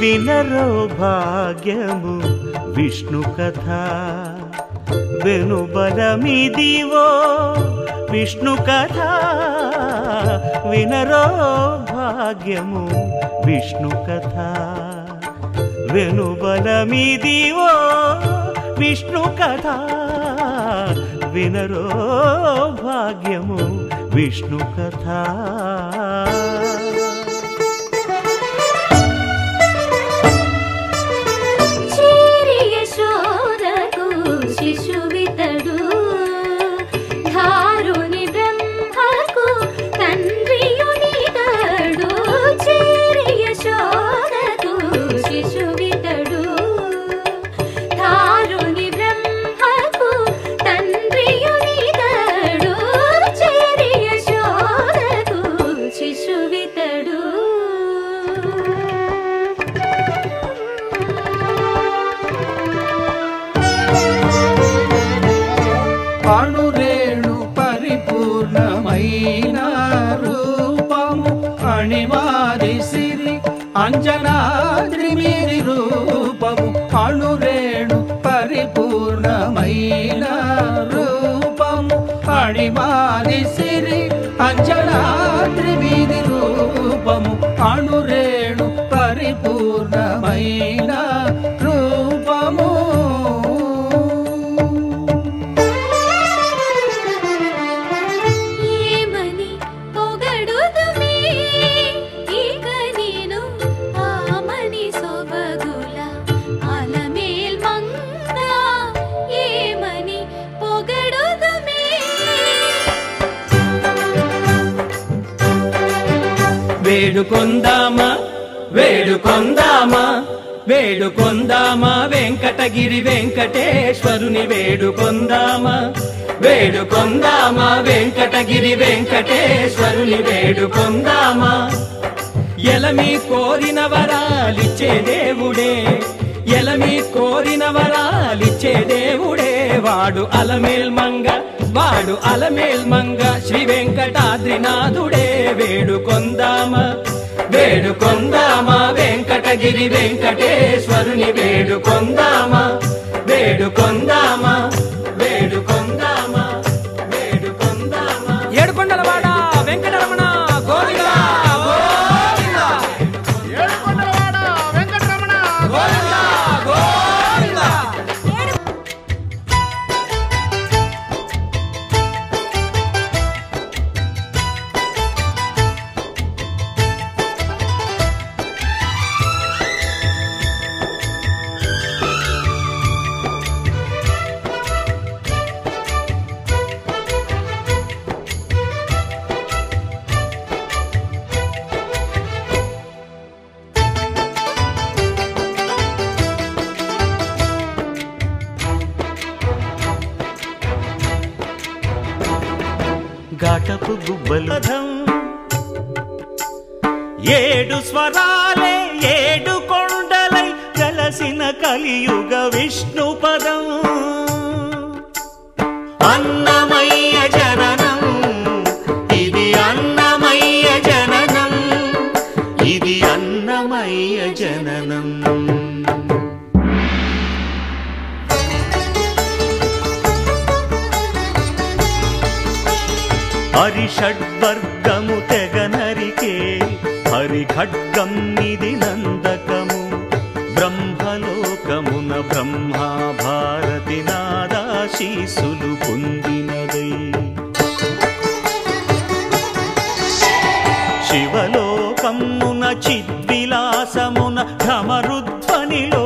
వినరో భాగ్యము విష్ణు కథ వెనుబలమిదివో విష్ణు కథ వినరో భాగ్యము విష్ణు కథ వెనుబలమిదివో విష్ణు కథ వినరో భాగ్యము విష్ణు కథ శిశువితడు ధారుని బ్రహ్మకు తండ్రియునితడు చేరి యశోదకు శిశువితడు ధారుని బ్రహ్మకు తండ్రియునితడు చేరి యశోదకు శిశువితడు అణురేణు పరిపూర్ణమైన రూపము అణివాది సిరి అంజనాద్రి మీది రూపము అణురేణు పరిపూర్ణమైన రూపము అణివాది సిరి అంజనాద్రి మీది రూపము అణురేణు పరిపూర్ణమైన రూపము వేడుకొందామా వేడుకొందామా వేడుకొందామా వెంకటగిరి వెంకటేశ్వరుని వేడుకొందామా వేడుకొందామా వెంకటగిరి వెంకటేశ్వరుని వేడుకొందామా ఎలమి కోరిన వరాలిచ్చే దేవుడే ఎలమి కోరిన వరాలిచ్చే దేవుడే వాడు అలమేల్మంగ వాడు అలమేల్మంగ శ్రీ వెంకటాద్రినాథుడే వేడుకొందామా వేడుకొందామా వెంకటగిరి వెంకటేశ్వరుని వేడుకొందామా వేడుకొందామా వేడుకొందామా వేడుకొందామా ఏడుకొండలవాడ వెంకటరమణ గోవిందా గోవిందా ఏడుకొండలవాడ వెంకటరమణ గోవిందా గోవిందా ఘాటపు గుబ్బలధం ఏడు స్వరాలే ఏడు కొండలై కలసిన కలియుగ విష్ణు పదం అన్నమయ్య జననం ఇది అన్నమయ్య జననం ఇది అన్నమయ్య జననం హరిషడ్వర్గము తెగనరికే హరిఖడ్గం నిది నందకము బ్రహ్మలోకమున బ్రహ్మా భారతి నాదాశీసులు పొందినదై శివలోకమున చిద్విలాసమున ఢమరుధ్వనిలో